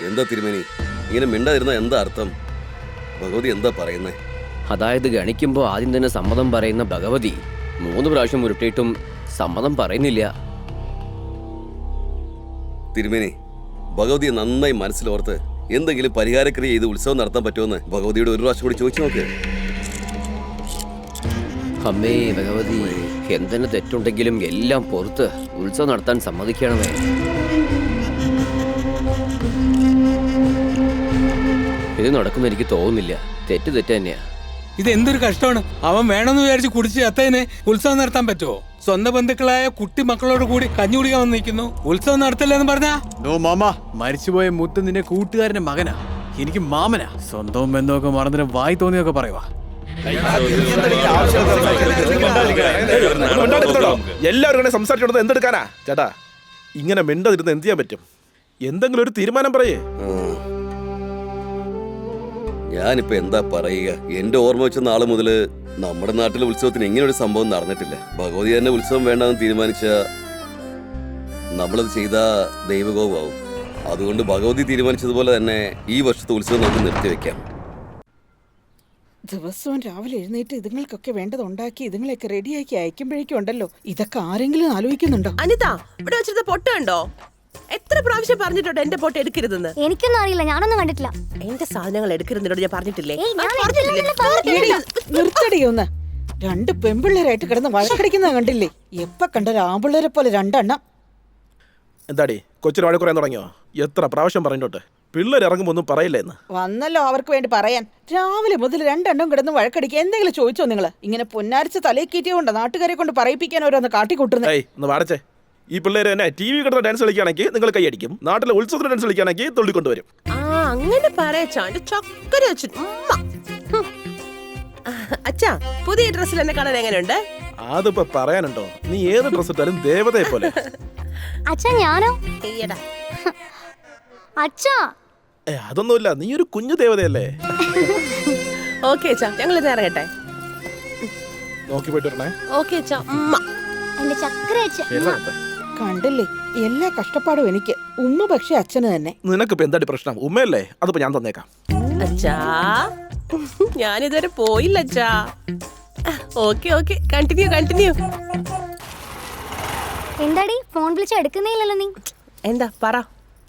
എന്താ തിരുമേനി ഇങ്ങനെ മിണ്ടാതിരുന്ന എന്താ അർത്ഥം? ഭഗവതി എന്താ പറയുന്നേ? അതായത് ഗണിക്കുമ്പോൾ ആദ്യം തന്നെ സമ്മതം പറയുന്ന ഭഗവതി 3 പ്രാവശ്യം ഉരുട്ടിയിട്ടും സമ്മതം പറയുന്നില്ല. തിരുമേനി, ഭഗവതിയെ നന്നായി മനസ്സിലോർത്ത് എന്തെങ്കിലും പരിഹാരക്രിയ ചെയ്ത് ഉത്സവം നടത്താൻ പറ്റുമെന്ന് ഭഗവതിയോട് ഒരു പ്രാവശ്യം കൂടി ചോദിച്ചു നോക്ക്. അമ്മേ ഭഗവതി, എന്തെന്നെ തെറ്റുണ്ടെങ്കിലും എല്ലാം പുറത്ത് ഉത്സവം നടത്താൻ സമ്മതിക്കണമേ. ഇത് നടക്കുമെന്ന് എനിക്ക് തോന്നുന്നില്ല. തെറ്റ് തന്നെയാ. ഇത് എന്തൊരു കഷ്ടമാണ്. അവൻ വേണമെന്ന് വിചാരിച്ച് കുടിച്ച് അത്തേനെ ഉത്സവം നടത്താൻ പറ്റുമോ? സ്വന്തം ബന്ധുക്കളായ കുട്ടി മക്കളോട് കൂടി കഞ്ഞി കുടിക്കാൻ വന്നിരിക്കുന്നു. ഉത്സവം നടത്തില്ലെന്ന് പറഞ്ഞാ? നോ മാമ, മരിച്ചുപോയ മുത്ത് നിന്റെ കൂട്ടുകാരന്റെ മകനാ, എനിക്ക് മാമനാ. സ്വന്തവും ബന്ധമൊക്കെ മറന്നിട്ട് വായി തോന്നിയൊക്കെ പറയുവാ. എല്ലാവരും സംസാരിച്ചോടത്ത് എന്തെടുക്കാനാ ചേട്ടാ? ഇങ്ങനെ മിണ്ടതിരുന്ന് എന്ത് ചെയ്യാൻ പറ്റും? എന്തെങ്കിലും ഒരു തീരുമാനം പറയേ. ഞാനിപ്പോ എന്താ പറയുക? എന്റെ ഓർമ്മ വെച്ച നാള് മുതല് നമ്മുടെ നാട്ടിലെ ഉത്സവത്തിന് ഇങ്ങനെ ഒരു സംഭവം നടന്നിട്ടില്ല. ഭഗവതി തന്നെ ഉത്സവം വേണ്ടെന്ന് തീരുമാനിച്ച നമ്മളത് ചെയ്ത ദൈവകോപമാവും. അതുകൊണ്ട് ഭഗവതി തീരുമാനിച്ചതുപോലെ തന്നെ ഈ വർഷത്തെ ഉത്സവം നമുക്ക് നിർത്തിവെക്കാം. ദിവസവും രാവിലെ എഴുന്നേറ്റ് ഇതുങ്ങൾക്കൊക്കെ വേണ്ടത് ഉണ്ടാക്കി ഇതുങ്ങളെയൊക്കെ റെഡിയാക്കി അയക്കുമ്പോഴേക്കും ഉണ്ടല്ലോ, ഇതൊക്കെ ആരെങ്കിലും ആലോചിക്കുന്നുണ്ടോ? അനിത, ഇവിടെ വെച്ചിരുന്ന പൊട്ട ഉണ്ടോ? എത്ര പ്രാവശ്യം പറഞ്ഞിട്ടുണ്ട് എന്റെ പൊട്ട എടുക്കരുതെന്ന്? എനിക്കൊന്നും അറിയില്ല, ഞാനൊന്നും കണ്ടിട്ടില്ല. എന്റെ സാധനങ്ങൾ എടുക്കരുതെന്നോട് ഞാൻ പറഞ്ഞിട്ടില്ലേ? നിർത്തടിയൊന്ന്. 2 പെമ്പിള്ളേരായിട്ട് കിടന്ന് വഴക്കടിക്കുന്നത് കണ്ടില്ലേ? എപ്പ കണ്ടൊരു ആമ്പിള്ളേരെ പോലെ 2 എണ്ണം. എന്താടി കൊച്ചിന് വഴക്ക് പറയാൻ തുടങ്ങിയോ? എത്ര പ്രാവശ്യം പറഞ്ഞോട്ടെ, പിള്ളേർ ഇറങ്ങുമ്പോ ഒന്നും പറയില്ലേന്ന്. വന്നല്ലോ അവർക്ക് വേണ്ടി പറയാൻ. രാവിലെ മുതൽ 2 എണ്ണം കിടന്ന് വഴക്കടിക്കുക. എന്തെങ്കിലും ചോദിച്ചോ നിങ്ങള്? ഇങ്ങനെ പൊന്നാരിച്ച് തലയിൽ കീറ്റിയോണ്ട് നാട്ടുകാരെ കൊണ്ട് പറയിപ്പിക്കാൻ ഓരോന്ന് കാട്ടിക്കൂട്ടുന്നത്. ഒന്ന് വാടച്ചേ. ഈ പിള്ളേര് തന്നെ TV കിടന്ന ഡാൻസ് കളിക്കുകയാണെങ്കിൽ നിങ്ങൾ കൈയടിക്കും, നാട്ടിലെ ഉത്സവത്തിന് ഡാൻസ് കളിക്കുകയാണെങ്കിൽ തുള്ളിക്കൊണ്ടുവരും. അങ്ങനെ പറയച്ചാ ചക്കര അച്ഛാ, പുതിയ ഡ്രസ്സിൽ എന്നെ കാണാൻ എങ്ങനെയുണ്ട്? അതിപ്പോ പറയാനുണ്ടോ? നീ ഏത് ഡ്രസ് ഇട്ടാലും ദേവതയെ പോലെ. അച്ഛാ ഞാനോ? അച്ഛാ അതൊന്നുമില്ല, നീ ഒരു കുഞ്ഞു ദേവതയല്ലേ. ഓക്കെ അച്ഛാ, ഞങ്ങൾ ഇത് ഇറങ്ങട്ടെ. നോക്കി പോയിട്ട് വരണേ. ഓക്കെ അച്ഛാ. എന്റെ ചക്കര അച്ഛൻ കണ്ടില്ലേ, എല്ലാ കഷ്ടപ്പാടും എനിക്ക്. ഉമ്മ പക്ഷെ അച്ഛന് തന്നെ. നിനക്കിപ്പോ എന്താടി പ്രശ്നം? ഉമ്മയല്ലേ? അതിപ്പോ ഞാൻ തന്നേക്കാം. അച്ഛാ, ഞാനിതുവരെ പോയില്ല അച്ഛാ. Okay okay, continue. എന്താടി ഫോൺ വിളിച്ച് എടുക്കുന്നില്ലല്ലോ നീ? എന്താ പറ?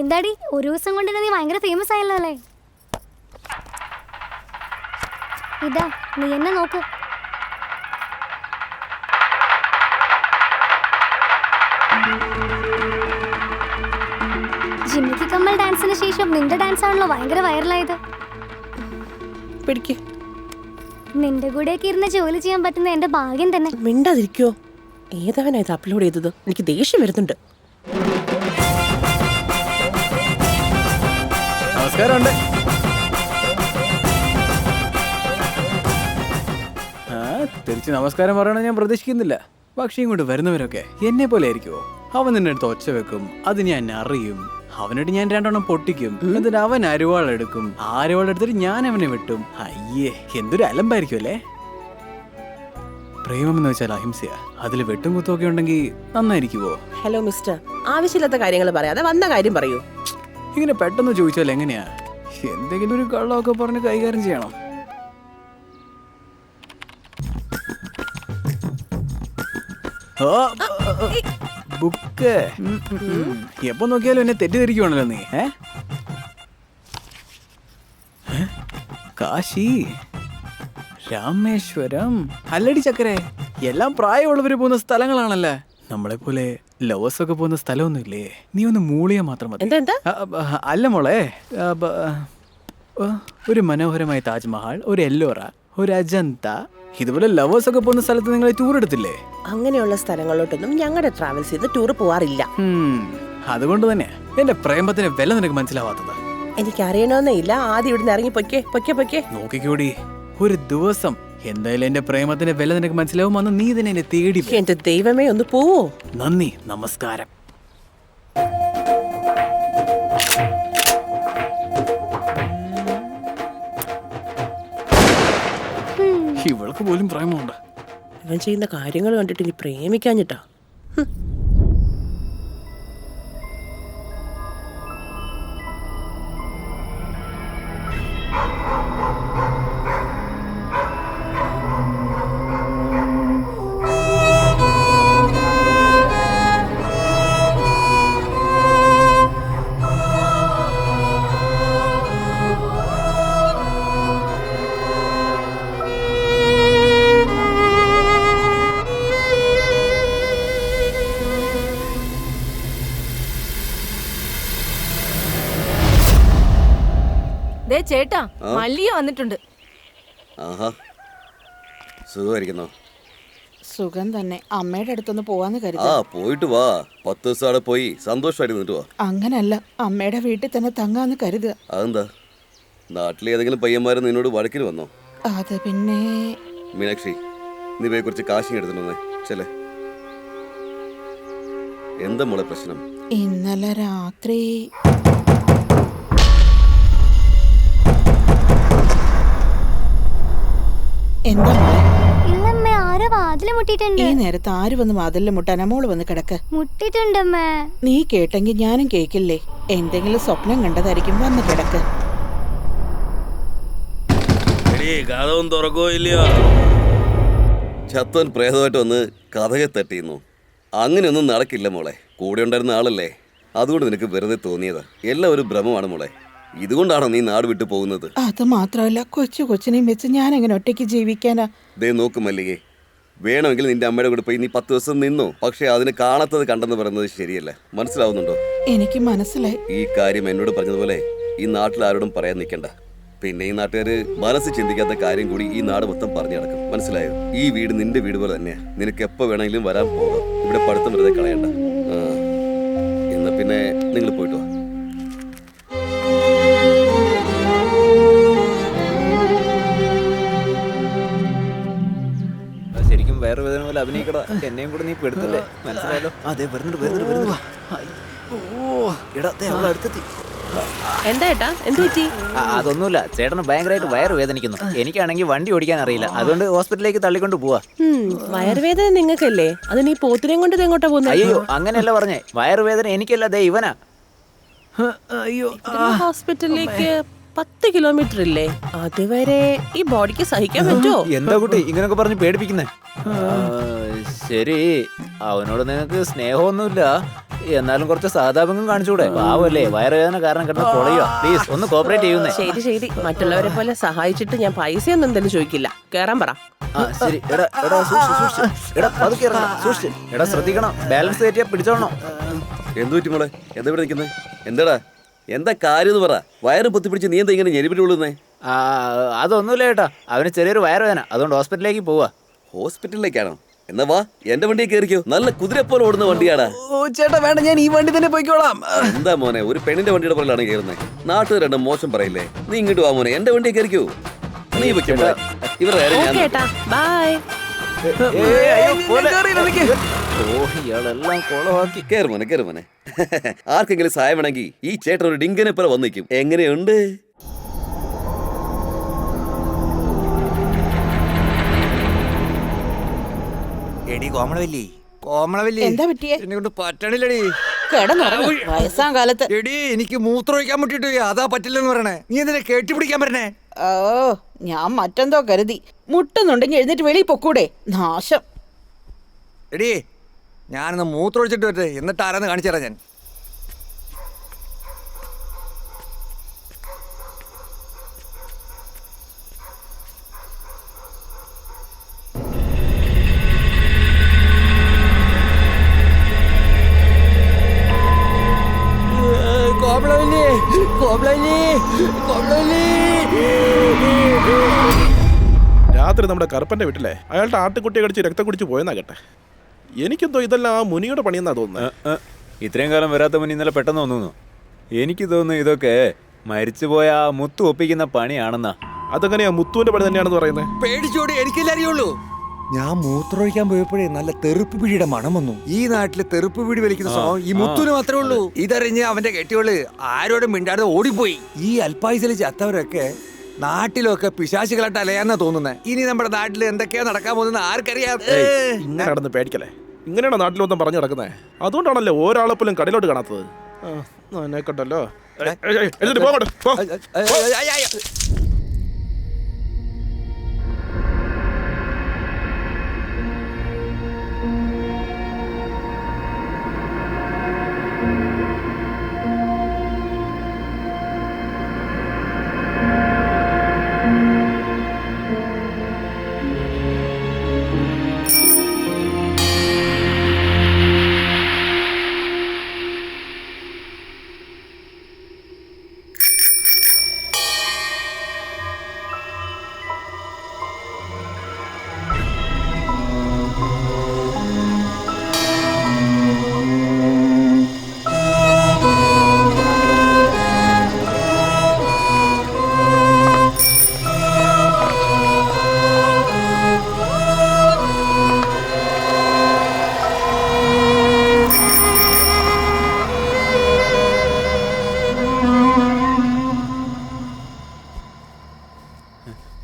എന്താടി ഒരു ദിവസം കൊണ്ട് നീ ഭയങ്കര ഫേമസ് ആയല്ലോ അല്ലേ? ഇതാ നീ എന്നെ നോക്ക്. ജിമ്മിക്ക് കമ്മൽ ഡാൻസിന് ശേഷം നിന്റെ ഡാൻസ് ആണല്ലോ ഭയങ്കര വൈറലായത്. പിടിക്ക്. നിന്റെ കൂടെയൊക്കെ ഇരുന്ന് ജോലി ചെയ്യാൻ പറ്റുന്ന എന്റെ ഭാഗ്യം തന്നെ. മിണ്ടാതിരിക്കോ? ഏതവനാ ഇത് അപ്ലോഡ് ചെയ്തത്? എനിക്ക് ദേഷ്യം വരുന്നുണ്ട്. നമസ്കാരമുണ്ട്. തിരിച്ച് നമസ്കാരം പറയണ ഞാൻ പ്രതീക്ഷിക്കുന്നില്ല. പക്ഷേ ഇങ്ങോട്ട് വരുന്നവരൊക്കെ എന്നെ പോലെ ആയിരിക്കുമോ? അവൻ നിന്റെ അടുത്ത് ഒച്ച വെക്കും, അത് ഞാൻ അറിയും. അവനോട് ഞാൻ 2 എണ്ണം പൊട്ടിക്കും, എന്നിട്ട് അവൻ അരുവാളെടുക്കും. അരുവാളെടുത്തിട്ട് ഞാൻ അവനെ വെട്ടും. അയ്യേ, എന്തൊരു അലമ്പായിരിക്കും അല്ലേ? പ്രേമം എന്ന് വെച്ചാൽ അഹിംസയാ. അതിൽ വെട്ടും കുത്തൊക്കെ ഉണ്ടെങ്കിൽ നന്നായിരിക്കുവോ? ഹലോ മിസ്റ്റർ, ആവശ്യമില്ലാത്ത കാര്യങ്ങൾ പറയാതെ വന്ന കാര്യം പറയൂ. ഇങ്ങനെ പെട്ടെന്ന് ചോദിച്ചാൽ എങ്ങനെയാ? എന്തെങ്കിലും ഒരു കള്ളമൊക്കെ പറഞ്ഞ് കൈകാര്യം ചെയ്യണം. ബുക്ക് എപ്പോ നോക്കിയാലും എന്നെ തെറ്റിദ്ധരിക്കുവാണല്ലോ നീ. കാശി, രാമേശ്വരം, അല്ലടി ചക്കരെ, എല്ലാം പ്രായമുള്ളവര് പോകുന്ന സ്ഥലങ്ങളാണല്ലേ. നമ്മളെ പോലെ ലവേഴ്സ് ഒക്കെ പോകുന്ന സ്ഥലമൊന്നുമില്ലേ? നീ ഒന്ന് മൂളിയാ മാത്രം മതി. അല്ല മോളെ, ഒരു മനോഹരമായ താജ്മഹൽ, ഒരു എല്ലോറ, ഒരു അജന്ത, ഇതുപോലെ ലവേഴ്സ് ഒക്കെ പോകുന്ന സ്ഥലത്ത് നിങ്ങൾ ടൂർ എടുത്തില്ലേ? അങ്ങനെയുള്ള സ്ഥലങ്ങളിലോട്ടൊന്നും ഞങ്ങളുടെ ട്രാവൽസ് ചെയ്ത് ടൂർ പോവാറില്ല. അതുകൊണ്ട് തന്നെ എന്റെ പ്രേമത്തിന് വില നിനക്ക് മനസ്സിലാവാത്തത്. എനിക്ക് അറിയണമെന്നേ ഇല്ല. ആദ്യം ഇവിടുന്ന് ഇറങ്ങി പൊക്കെ. നോക്കിക്കൂടി, ഒരു ദിവസം എന്തായാലും എന്റെ പ്രേമത്തിന്റെ വില നിനക്ക് മനസ്സിലാവും. അന്ന് നീ തന്നെ എന്നെ തേടി. എന്റെ ദൈവമേ, ഒന്ന് പോവോ? നന്ദി, നമസ്കാരം. ഇവൾക്ക് പോലും പ്രേമമുണ്ട്. ഇവൻ ചെയ്യുന്ന കാര്യങ്ങൾ കണ്ടിട്ട് ഇനി പ്രേമിക്കാഞ്ഞിട്ടാ. ദേ ചേട്ടാ, മല്ലിയ വന്നിട്ടുണ്ട്. ആഹാ, സുഖമായിരിക്കുന്നോ? സുഖം തന്നെ. അമ്മയുടെ അടുത്തൊന്ന് പോവാന്ന് ആ കരുതി. പോയിട്ട് വാ. 10 ദിവസം അവിടെ പോയി സന്തോഷമായിട്ട് നിന്നിട്ട് വാ. അങ്ങനല്ല, അമ്മയുടെ വീട്ടിൽ തന്നെ തങ്ങാന്ന് കരുതുക. അതെന്താ, നാട്ടിലെ ഏതെങ്കിലും പയ്യന്മാർ നിന്നോട് വഴക്കിന് വന്നോ? അത് പിന്നെ മീനാക്ഷി, നീ പോയി കുറച്ച് കാശിങ് എടുത്തിട്ടുണ്ടേ. ചെല്ലേ. എന്താ മോളെ പ്രശ്നം? ഇന്നലെ രാത്രി എന്താ മോളെ? ഇല്ലമ്മേ, ആരോ വാതില് മുട്ടിട്ടുണ്ട്. ഈ നേരത്ത് ആര് വന്ന് വാതിലിൽ മുട്ടാനാ? മോള് വന്ന് കിടക്ക്. മുട്ടിട്ടുണ്ടമ്മേ. നീ കേട്ടെങ്കിൽ ഞാനും കേക്കില്ലേ? എന്തെങ്കിലും സ്വപ്നം കണ്ടതായിരിക്കും. വന്ന് കിടക്ക്. ചത്തോൻ പ്രേതമായിട്ട് വന്ന് കഥകെ തട്ടിയിരുന്നു. അങ്ങനെയൊന്നും നടക്കില്ല മോളെ. കൂടെ ഉണ്ടായിരുന്ന ആളല്ലേ, അതുകൊണ്ട് നിനക്ക് വെറുതെ തോന്നിയതാ. എല്ലാം ഒരു ഭ്രമമാണ് മോളെ. ഇതുകൊണ്ടാണോ നീ നാട് വിട്ടു പോകുന്നത്? അത് മാത്രമല്ല, കൊച്ചിനെയും വെച്ച് ഞാൻ എങ്ങനെ ഒറ്റയ്ക്ക് ജീവിക്കാനാ? ദേ നോക്ക് മല്ലികേ, വേണമെങ്കിൽ നിന്റെ അമ്മയുടെ കൂടെ പോയി നീ 10 ദിവസം നിന്നോ. പക്ഷെ അതിന് കാണാത്തത് കണ്ടെന്ന് പറയുന്നത് ശരിയല്ല. മനസ്സിലാവുന്നുണ്ടോ? എനിക്ക് മനസ്സിലായി. ഈ കാര്യം എന്നോട് പറഞ്ഞതുപോലെ ഈ നാട്ടിൽ ആരോടും പറയാൻ നിൽക്കണ്ട. പിന്നെ ഈ നാട്ടുകാര് മനസ്സ് ചിന്തിക്കാത്ത കാര്യം കൂടി ഈ നാട് മൊത്തം പറഞ്ഞു നടക്കും. മനസ്സിലായോ? ഈ വീട് നിന്റെ വീട് പോലെ തന്നെയാ. നിനക്ക് എപ്പോ വേണമെങ്കിലും വരാൻ പോകാം. ഇവിടെ പഠിത്തം വെറുതെ കളയണ്ട. എന്നാ പിന്നെ നിങ്ങൾ പോയിട്ട് വാ. ശരിക്കും വേറെ വേദന പോലെ അഭിനയിക്കടാ. എന്നെയും കൂടെ നീ പെടുത്തല്ലേ? മനസ്സിലായല്ലോ. അതെ, വരുന്നുണ്ട്. ഓ എടാ, അവിടെ അടുത്തെത്തി. എന്താ ഏട്ടാ, എന്ത് പറ്റി? അതൊന്നുമില്ല, ചേട്ടന് ഭയങ്കരമായിട്ട് വയറ് വേദനിക്കുന്നു. എനിക്കാണെങ്കിൽ വണ്ടി ഓടിക്കാൻ അറിയില്ല, അതുകൊണ്ട് ഹോസ്പിറ്റലിലേക്ക് തള്ളിക്കൊണ്ട് പോവാ. വയറുവേദന നിങ്ങൾക്കല്ലേ? അത് നീ പോത്തിനെയും കൊണ്ട് എങ്ങോട്ടാ പോകുന്നത്? അയ്യോ, അങ്ങനെയല്ല പറഞ്ഞേ. വയറുവേദന എനിക്കല്ല, ദേ ഇവനാ. അയ്യോ, ഹോസ്പിറ്റലിലേക്ക് 10 കിലോമീറ്റർ ഇല്ലേ? അതുവരെ ഈ ബോഡിക്ക് സഹിക്കാൻ പറ്റുമോ? എന്താ കുട്ടി ഇങ്ങനൊക്കെ പറഞ്ഞ് പേടിപ്പിക്കുന്നേ? ശരി, അവനോട് നിങ്ങൾക്ക് സ്നേഹമൊന്നുമില്ല, എന്നാലും കുറച്ച് സഹതാപം കാണിച്ചൂടെ? പാവല്ലേ, വയറുവേദന കാരണം കിടന്ന് പൊളയോ. പ്ലീസ് ഒന്ന് കോപ്പറേറ്റ് ചെയ്യുന്നേ. ശരി, മറ്റുള്ളവരെ പോലെ സഹായിച്ചിട്ട് ഞാൻ പൈസയൊന്നും എന്തായാലും ചോദിക്കില്ല. കേറാൻ പറ. ശരി. എടാ ശ്രദ്ധിക്കണം, ബാലൻസ് തെറ്റിയാ പിടിച്ചോളണം. എന്തു പറ്റി മോളെ? എന്താ ഇവിടെ നിൽക്കുന്നേ? എന്താടാ, എന്താ കാര്യം എന്ന് പറ. വയറ് പൊത്തിപ്പിടിച്ച് നീ എന്താ ഇങ്ങനെ ഞെരിപിട്ടുള്ളൂന്നേ? അതൊന്നുമില്ല ചേട്ടാ, അവന് ചെറിയൊരു വയറുവേദന, അതുകൊണ്ട് ഹോസ്പിറ്റലിലേക്ക് പോവാ. ഹോസ്പിറ്റലിലേക്കാണോ? എന്നാ വാ, എന്റെ വണ്ടിയെ കയറിക്കോ. നല്ല കുതിരപ്പോലെ ഓടുന്ന വണ്ടിയാടാ. ഓ ചേട്ടാ വേണ്ട, ഞാൻ ഈ വണ്ടി തന്നെ പോയിക്കോളാം. എന്താ മോനെ, ഒരു പെണ്ണിന്റെ വണ്ടിയുടെ പുറകിലാണ് കയറുന്നത്? നാട്ടുകാരുടെ മോശം പറയില്ലേ? നീ ഇങ്ങോട്ട് വാ മോനെ, എന്റെ വണ്ടിയെ കയറിക്കോ. നീ വെക്കോ. ഇവരുടെ കാര്യം ഞാൻ കേട്ടാ, ബൈ. കേറ് മോനെ. ആർക്കെങ്കിലും സഹായം വേണമെങ്കിൽ ഈ ചേട്ടൻ ഒരു ഡിങ്കനെ പോലെ വന്നിക്കും. എങ്ങനെയുണ്ട്? എടി കോമളവല്ലി, എന്താ പറ്റിയേ? എന്നെ കൊണ്ട് പറ്റണില്ലടി. കിടന്നുറങ്ങ്, വയസ്സാം കാലത്ത്. എടി എനിക്ക് മൂത്രമൊഴിക്കാൻ മുട്ടിട്ട് അതാ പറ്റില്ലെന്ന് പറയണേ. നീ എന്തിനാ കെട്ടിപ്പിടിക്കാൻ പറഞ്ഞേ? ഓ, ഞാൻ മറ്റെന്തോ കരുതി. മുട്ടുന്നുണ്ടെങ്കിൽ എഴുന്നേറ്റ് വെളിയിൽ പൊക്കൂടെ? നാശം. എടി ഞാനൊന്ന് മൂത്രമൊഴിച്ചിട്ട് വരട്ടെ, എന്നിട്ട് ആരാന്ന് കാണിച്ചു തരാം ഞാൻ. രാത്രി നമ്മുടെ കറുപ്പന്റെ വീട്ടിലെ അയാളുടെ ആട്ടുകുട്ടിയെ കടിച്ച് രക്തം കുടിച്ച് പോയെന്നാ കേട്ടെ. എനിക്കെന്തോ ഇതെല്ലാം ആ മുനിയുടെ പണിയെന്നാ തോന്നുന്നത്. ഇത്രയും കാലം വരാത്ത മുന്നിൽ ഇന്നലെ പെട്ടെന്ന് തോന്നുന്നു. എനിക്ക് തോന്നുന്നു ഇതൊക്കെ മരിച്ചുപോയ ആ മുത്തു ഒപ്പിക്കുന്ന പണിയാണെന്നാ. അതെങ്ങനെയാ മുത്തുവിന്റെ പണി തന്നെയാണെന്ന് പറയുന്നത്? പേടിച്ചോടി, എനിക്കല്ലേ അറിയുള്ളൂ. ഞാൻ മൂത്രമൊഴിക്കാൻ പോയപ്പോഴേ നല്ല തെറുപ്പ് പിടിയുടെ മണം വന്നു. ഈ നാട്ടില് തെറുപ്പ് പിടി വലിക്കുന്ന സ്വഭാവം ഈ മുത്തുവിന് മാത്രമേ ഉള്ളൂ. ഇതറിഞ്ഞ് അവന്റെ കെട്ടിയോള് ആരോടും മിണ്ടാതെ ഓടിപ്പോയി. ഈ അൽപായുസിൽ ചത്തവരൊക്കെ നാട്ടിലൊക്കെ പിശാചികളായിട്ട് അലയാന്നാ തോന്നുന്നത്. ഇനി നമ്മുടെ നാട്ടിൽ എന്തൊക്കെയാ നടക്കാൻ പോകുന്നത് ആർക്കറിയാം. ഇങ്ങനെ നടന്ന് പേടിക്കല്ലേ. ഇങ്ങനെയാണോ നാട്ടിലൊന്നും പറഞ്ഞു നടക്കുന്നത്? അതുകൊണ്ടാണല്ലേ ഒരാളെപ്പോലും കടയിലോട്ട് കാണാത്തത്. കണ്ടല്ലോ.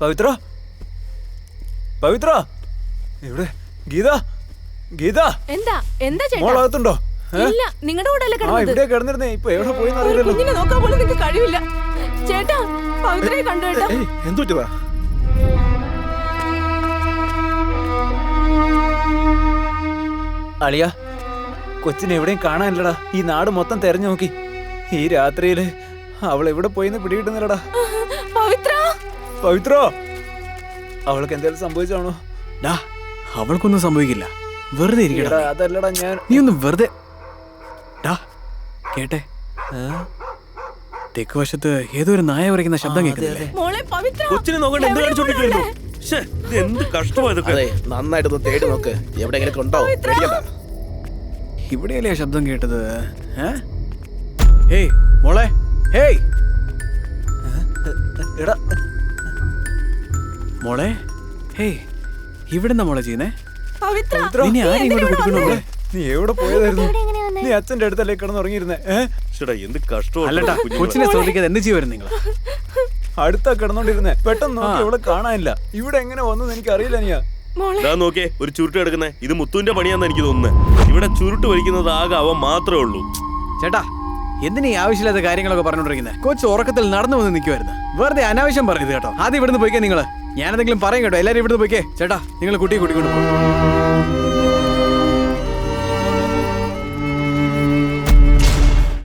പവിത്ര പവിത്ര എവിടെ? ഗീത ഗീത എന്താ എന്താ ചേട്ടാ? മോളകത്തുണ്ടോ? ഇല്ല, നിങ്ങളുടെ കൂടെ അല്ലേ ആ കിടന്നത്? ഇവിടെ കിടന്നിരുന്നേ. ഇപ്പൊ എവിടെ പോയി ഒരു കുഞ്ഞിനെ നോക്കാൻ പോലും നിങ്ങൾക്ക് കഴിവില്ല. ചേട്ടാ, പവിത്രയെ കണ്ടു കേട്ടോ. എന്തു പറ്റിയതാ? അളിയ, കൊച്ചിനെ എവിടെയും കാണാനില്ലടാ. ഈ നാട് മൊത്തം തെരഞ്ഞു നോക്കി. ഈ രാത്രിയില് അവൾ എവിടെ പോയിന്ന് പിടികിട്ടുന്നില്ലടാ. പവിത്ര പവിത്രോ, അവൾക്ക് എന്തെങ്കിലും സംഭവിച്ചാണോ? അവൾക്കൊന്നും സംഭവിക്കില്ല. വെറുതെ ഇരിക്കടാ. അതല്ലടാ ഞാൻ. നീ ഒന്ന് വെറുതെ കേട്ടെ. തെക്ക് വശത്ത് ഏതോ ഒരു നായ ഉരയ്ക്കുന്ന ശബ്ദം കേൾക്കുന്നില്ലേ? മോളെ പവിത്ര, കൊച്ചിനെ നോക്കണ്ട, എന്ത് കാണിച്ചോണ്ടിരിക്കുന്നു? എന്ത് കഷ്ടമായതൊക്കെ. നന്നായിട്ടൊന്ന് തേടി നോക്ക്, എവിടെയെങ്കിലും ഉണ്ടോ? ഇവിടെയല്ലേ ആ ശബ്ദം കേട്ടത്? ഹേയ് മോളെ, ഹേയ് എടാ മോളെ, ഹേയ് ഇവിടെന്താ മോളെ ചെയ്യുന്നേ? പവിത്ര, നിന്നെ ആരും ഇങ്ങോട്ട് കൂട്ടിക്കൊണ്ടു? നീ എവിടെ പോയതായിരുന്നു? ഇവിടെ എങ്ങനെയാ വന്നേ? നീ അച്ഛന്റെ അടുത്തല്ലേ കിടന്നുറങ്ങിയിരുന്നേ? എന്ത് കഷ്ടമാണ് അല്ലട്ടാ, കൊച്ചിനെ ശ്രദ്ധിക്കാതെ എന്ത് ചെയ്യുമായിരുന്നു നിങ്ങള്? അടുത്താ കിടന്നോണ്ടിരുന്നേ. പെട്ടെന്ന് നോക്കി ഇവിടെ കാണാനില്ല. ഇവിടെ എങ്ങനെ വന്നു എനിക്ക് അറിയില്ല. നീ നോക്കേ, ഒരു ചുരുട്ട് കിടക്കുന്നേ. ഇത് മുത്തുവിന്റെ പണിയാന്ന് എനിക്ക് തോന്നുന്നത്. ഇവിടെ ചുരുട്ട് വലിക്കുന്നത് ആകെ അവൻ മാത്രമേ ഉള്ളൂ. ചേട്ടാ, എന്തിനാ ഈ ആവശ്യമില്ലാത്ത കാര്യങ്ങളൊക്കെ പറഞ്ഞോണ്ടിരിക്കുന്നത്? കൊച്ചു ഉറക്കത്തിൽ നടന്നു വന്ന് നിൽക്കുമായിരുന്നു. വെറുതെ അനാവശ്യം പറയരുത് കേട്ടോ. ആദ്യം ഇവിടുന്ന് പോയിക്കേ നിങ്ങള്. ഞാനെന്തെങ്കിലും പറയും കേട്ടോ. എല്ലാരും ഇവിടുന്ന് പോയിക്കേ. ചേട്ടാ, നിങ്ങൾ കുട്ടിയെ കൂട്ടിക്കൊണ്ട് പോകും.